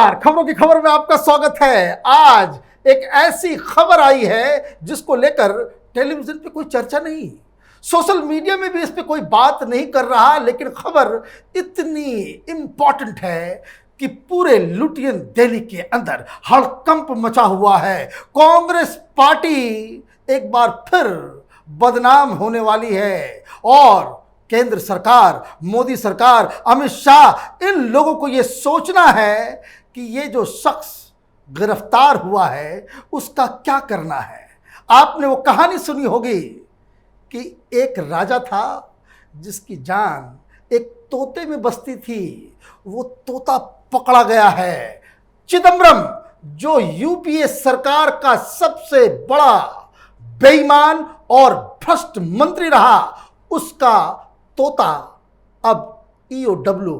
नमस्कार, खबरों की खबर में आपका स्वागत है। आज एक ऐसी खबर आई है जिसको लेकर टेलीविजन पे कोई चर्चा नहीं, सोशल मीडिया में भी इस पे कोई बात नहीं कर रहा, लेकिन खबर इतनी इंपॉर्टेंट है कि पूरे लुटियन दिल्ली के अंदर हड़कंप मचा हुआ है। कांग्रेस पार्टी एक बार फिर बदनाम होने वाली है और केंद्र सरकार, मोदी सरकार, अमित शाह, इन लोगों को यह सोचना है कि ये जो शख्स गिरफ्तार हुआ है उसका क्या करना है। आपने वो कहानी सुनी होगी कि एक राजा था जिसकी जान एक तोते में बसती थी, वो तोता पकड़ा गया है। चिदंबरम जो यूपीए सरकार का सबसे बड़ा बेईमान और भ्रष्ट मंत्री रहा, उसका तोता अब ईओडब्ल्यू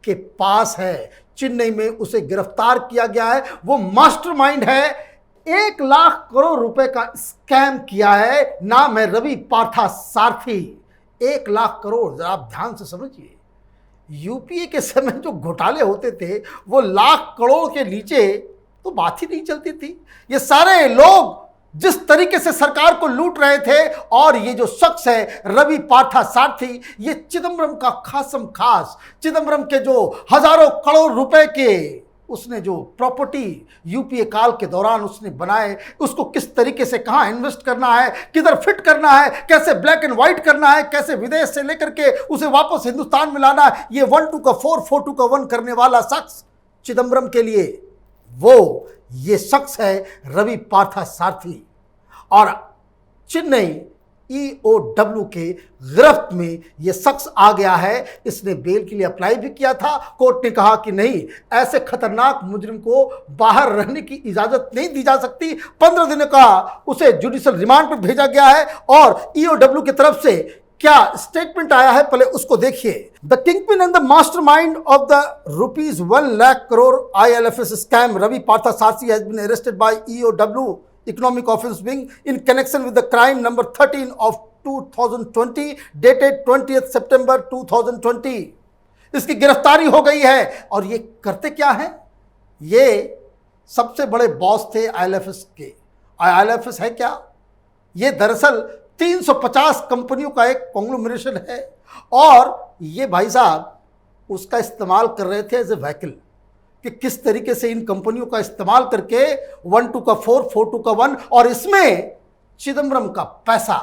के पास है। चेन्नई में उसे गिरफ्तार किया गया है। वो मास्टरमाइंड है। 1 लाख करोड़ रुपए का स्कैम किया है। नाम है रवि पार्थसारथी। 1 लाख करोड़, जरा आप ध्यान से समझिए। यूपीए के समय जो घोटाले होते थे वो लाख करोड़ के नीचे तो बात ही नहीं चलती थी। ये सारे लोग जिस तरीके से सरकार को लूट रहे थे, और ये जो शख्स है रवि पार्थसारथी, ये चिदंबरम का खासम खास, चिदंबरम के जो हजारों करोड़ रुपए के उसने जो प्रॉपर्टी यूपीए काल के दौरान उसने बनाए, उसको किस तरीके से कहां इन्वेस्ट करना है, किधर फिट करना है, कैसे ब्लैक एंड व्हाइट करना है, कैसे विदेश से लेकर के उसे वापस हिंदुस्तान में लाना है, ये 1 2 का 4 4 2 का 1 करने वाला शख्स चिदंबरम के लिए वो ये शख्स है रवि पार्थसारथी। और चेन्नई ईओडब्ल्यू के गिरफ्त में यह शख्स आ गया है। इसने बेल के लिए अप्लाई भी किया था। कोर्ट ने कहा कि नहीं, ऐसे खतरनाक मुजरिम को बाहर रहने की इजाजत नहीं दी जा सकती। 15 दिन का उसे जुडिशियल रिमांड पर भेजा गया है। और ईओडब्ल्यू की तरफ से क्या स्टेटमेंट आया है, पहले उसको देखिए। The kingpin and the mastermind of the ₹1 lakh crore IL&FS scam Ravi Parthasarathy has been arrested by EOW Economic Offense Wing in connection with the crime number 13 of 2020 dated 20th September 2020। इसकी गिरफ्तारी हो गई है। और ये करते क्या हैं? ये सबसे बड़े बॉस थे IL&FS के। IL&FS है क्या? ये दरअसल 350 कंपनियों का एक कॉन्ग्लोमरेशन है, और ये भाई साहब उसका इस्तेमाल कर रहे थे एज ए व्हीकल, कि किस तरीके से इन कंपनियों का इस्तेमाल करके 1 2 का 4 4 2 का 1, और इसमें चिदंबरम का पैसा,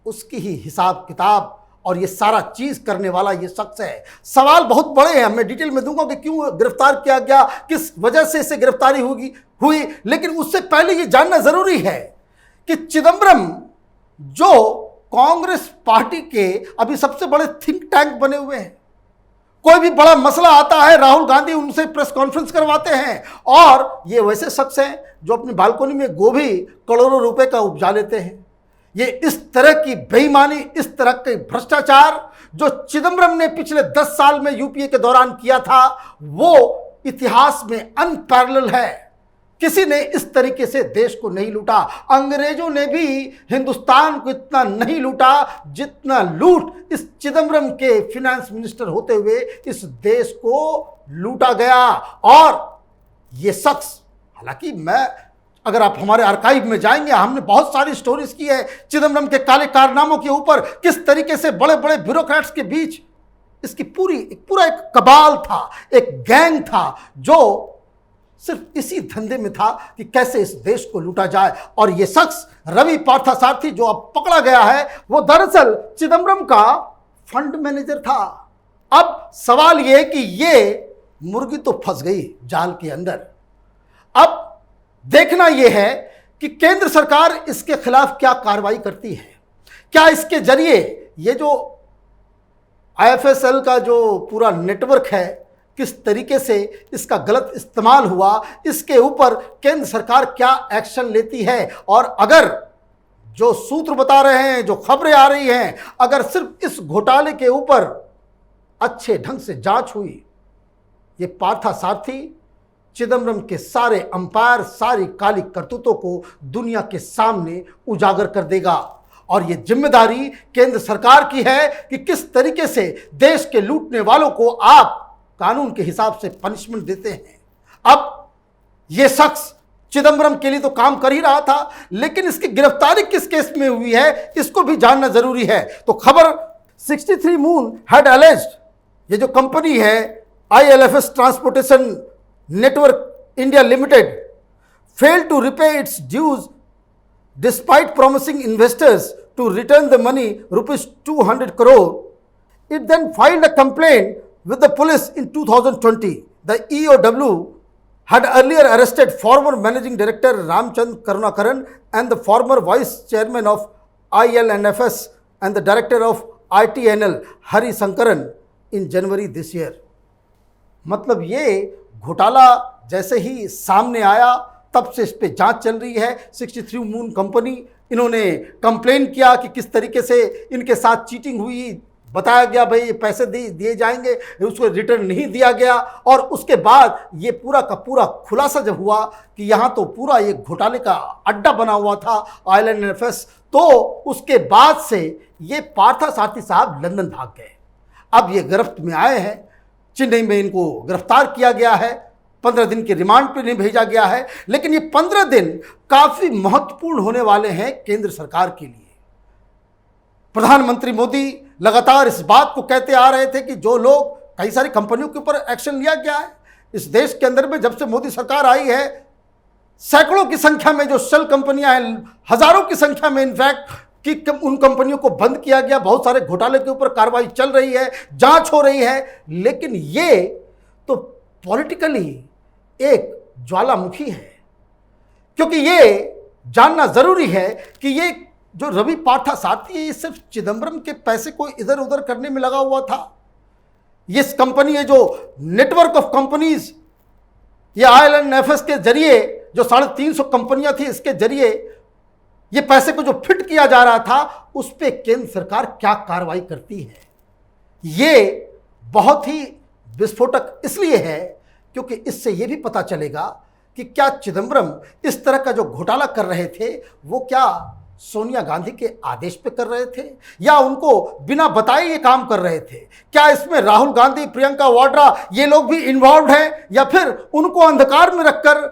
उसकी ही हिसाब किताब और ये सारा चीज करने वाला ये शख्स है। सवाल बहुत बड़े हैं, मैं डिटेल में दूंगा कि क्यों गिरफ्तार किया गया, किस वजह से इसे गिरफ्तारी हुई, लेकिन उससे पहले ये जानना जरूरी है कि चिदंबरम जो कांग्रेस पार्टी के अभी सबसे बड़े थिंक टैंक बने हुए हैं, कोई भी बड़ा मसला आता है राहुल गांधी उनसे प्रेस कॉन्फ्रेंस करवाते हैं, और ये वैसे शख्स हैं जो अपनी बालकनी में गोभी करोड़ों रुपए का उपजा लेते हैं। ये इस तरह की बेईमानी, इस तरह के भ्रष्टाचार जो चिदंबरम ने पिछले 10 साल में यूपीए के दौरान किया था, वो इतिहास में अनपैरेलल है। किसी ने इस तरीके से देश को नहीं लूटा। अंग्रेजों ने भी हिंदुस्तान को इतना नहीं लूटा जितना लूट इस चिदंबरम के फिनेंस मिनिस्टर होते हुए इस देश को लूटा गया। और ये शख्स, हालांकि अगर आप हमारे आर्काइव में जाएंगे, हमने बहुत सारी स्टोरीज की है चिदंबरम के काले कारनामों के ऊपर, किस तरीके से बड़े बड़े ब्यूरोक्रेट्स के बीच इसकी पूरा एक कबाल था, एक गैंग था जो सिर्फ इसी धंधे में था कि कैसे इस देश को लूटा जाए। और यह शख्स रवि पार्थसारथी जो अब पकड़ा गया है, वो दरअसल चिदंबरम का फंड मैनेजर था। अब सवाल यह है कि ये मुर्गी तो फंस गई जाल के अंदर। अब देखना यह है कि केंद्र सरकार इसके खिलाफ क्या कार्रवाई करती है। क्या इसके जरिए ये जो IFSL का जो पूरा नेटवर्क है, किस तरीके से इसका गलत इस्तेमाल हुआ, इसके ऊपर केंद्र सरकार क्या एक्शन लेती है। और अगर जो सूत्र बता रहे हैं, जो खबरें आ रही हैं, अगर सिर्फ इस घोटाले के ऊपर अच्छे ढंग से जांच हुई, ये पार्थसारथी चिदंबरम के सारे अंपायर, सारी काली करतूतों को दुनिया के सामने उजागर कर देगा। और ये जिम्मेदारी केंद्र सरकार की है कि किस तरीके से देश के लूटने वालों को आप कानून के हिसाब से पनिशमेंट देते हैं। अब यह शख्स चिदम्बरम के लिए तो काम कर ही रहा था, लेकिन इसकी गिरफ्तारी किस केस में हुई है इसको भी जानना जरूरी है। तो खबर 63 मून हैड अलेज्ड, ये जो कंपनी है IL&FS transportation network India limited failed to repay its dues despite promising investors to return the money rupees 200 crore. It then filed a complaint with the police in 2020. The EOW had earlier arrested former managing director Ramchand Karunakaran and the former vice chairman of IL&FS and the director of ITNL Hari Sankaran in January this year. मतलब ये घोटाला जैसे ही सामने आया तब से इस पे जांच चल रही है। 63 मून कंपनी, इन्होंने कंप्लेन किया कि किस तरीके से इनके साथ चीटिंग हुई, बताया गया भाई ये पैसे दिए जाएंगे, उसको रिटर्न नहीं दिया गया। और उसके बाद ये पूरा का पूरा खुलासा जब हुआ कि यहाँ तो पूरा ये घोटाले का अड्डा बना हुआ था IL&FS, तो उसके बाद से ये पार्थसारथी साहब लंदन भाग गए। अब ये गिरफ्त में आए हैं, चेन्नई में इनको गिरफ्तार किया गया है, 15 दिन के रिमांड पे नहीं भेजा गया है। लेकिन ये 15 दिन काफी महत्वपूर्ण होने वाले हैं केंद्र सरकार के लिए। प्रधानमंत्री मोदी लगातार इस बात को कहते आ रहे थे कि जो लोग, कई सारी कंपनियों के ऊपर एक्शन लिया गया है इस देश के अंदर में। जब से मोदी सरकार आई है, सैकड़ों की संख्या में जो शेल कंपनियां हैं, हजारों की संख्या में इनफैक्ट कि उन कंपनियों को बंद किया गया। बहुत सारे घोटाले के ऊपर कार्रवाई चल रही है, जांच हो रही है। लेकिन ये तो पॉलिटिकली एक ज्वालामुखी है, क्योंकि ये जानना जरूरी है कि ये जो रवि पार्थसारथी है, ये सिर्फ चिदम्बरम के पैसे को इधर उधर करने में लगा हुआ था। ये कंपनी है जो नेटवर्क ऑफ कंपनीज, ये IL&FS के जरिए जो 350 कंपनियां थी, इसके जरिए ये पैसे को जो फिट किया जा रहा था, उस पर केंद्र सरकार क्या कार्रवाई करती है। ये बहुत ही विस्फोटक इसलिए है क्योंकि इससे यह भी पता चलेगा कि क्या चिदम्बरम इस तरह का जो घोटाला कर रहे थे वो क्या सोनिया गांधी के आदेश पे कर रहे थे, या उनको बिना बताए ये काम कर रहे थे। क्या इसमें राहुल गांधी, प्रियंका वाड्रा ये लोग भी इन्वॉल्व हैं, या फिर उनको अंधकार में रखकर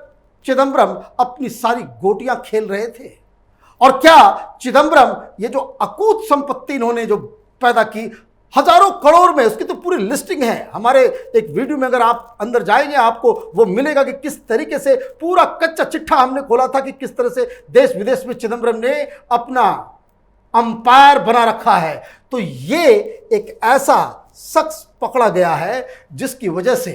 चिदम्बरम अपनी सारी गोटियां खेल रहे थे। और क्या चिदम्बरम ये जो अकूत संपत्ति इन्होंने जो पैदा की हजारों करोड़ में, उसकी तो पूरी लिस्टिंग है। हमारे एक वीडियो में अगर आप अंदर जाएंगे आपको वो मिलेगा कि किस तरीके से पूरा कच्चा चिट्ठा हमने खोला था कि किस तरह से देश विदेश में चिदम्बरम ने अपना अंपायर बना रखा है। तो ये एक ऐसा शख्स पकड़ा गया है जिसकी वजह से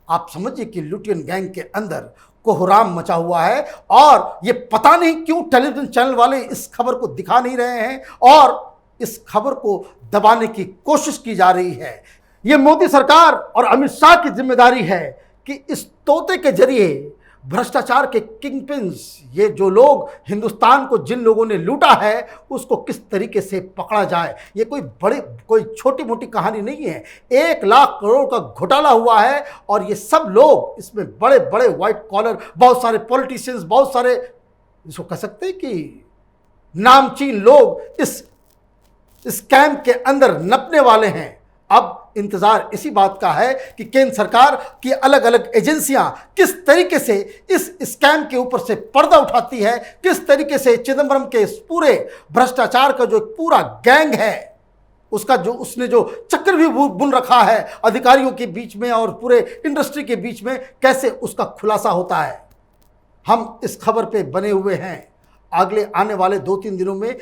आप समझिए कि लुटियन गैंग के अंदर कोहराम मचा हुआ है। और ये पता नहीं क्यों टेलीविजन चैनल वाले इस खबर को दिखा नहीं रहे हैं और इस खबर को दबाने की कोशिश की जा रही है। यह मोदी सरकार और अमित शाह की जिम्मेदारी है कि इस तोते के जरिए भ्रष्टाचार के किंगपिन्स, ये जो लोग हिंदुस्तान को जिन लोगों ने लूटा है, उसको किस तरीके से पकड़ा जाए। ये कोई छोटी मोटी कहानी नहीं है। 1 लाख करोड़ का घोटाला हुआ है और ये सब लोग इसमें बड़े बड़े व्हाइट कॉलर, बहुत सारे पॉलिटिशियंस, बहुत सारे इसको कह सकते हैं कि नामचीन लोग इस स्कैम के अंदर नपने वाले हैं। अब इंतजार इसी बात का है कि केंद्र सरकार की अलग अलग एजेंसियां किस तरीके से इस स्कैम के ऊपर से पर्दा उठाती है, किस तरीके से चिदम्बरम के इस पूरे भ्रष्टाचार का जो पूरा गैंग है, उसका जो उसने जो चक्र भी बुन रखा है अधिकारियों के बीच में और पूरे इंडस्ट्री के बीच में, कैसे उसका खुलासा होता है। हम इस खबर पे बने हुए हैं। अगले आने वाले 2-3 दिनों में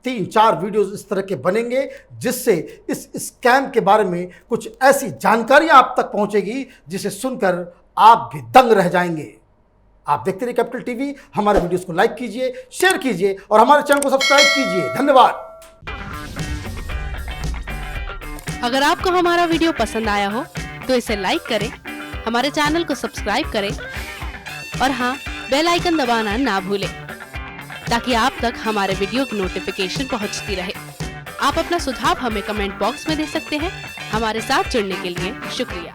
3-4 वीडियोस इस तरह के बनेंगे जिससे इस स्कैम के बारे में कुछ ऐसी जानकारियां आप तक पहुंचेगी जिसे सुनकर आप भी दंग रह जाएंगे। आप देखते रहिए कैपिटल टीवी। हमारे वीडियोस को लाइक कीजिए, शेयर कीजिए और हमारे चैनल को सब्सक्राइब कीजिए। धन्यवाद। अगर आपको हमारा वीडियो पसंद आया हो तो इसे लाइक करें, हमारे चैनल को सब्सक्राइब करें और हाँ, बेल आइकन दबाना ना भूलें ताकि आप तक हमारे वीडियो की नोटिफिकेशन पहुंचती रहे। आप अपना सुझाव हमें कमेंट बॉक्स में दे सकते हैं। हमारे साथ जुड़ने के लिए शुक्रिया।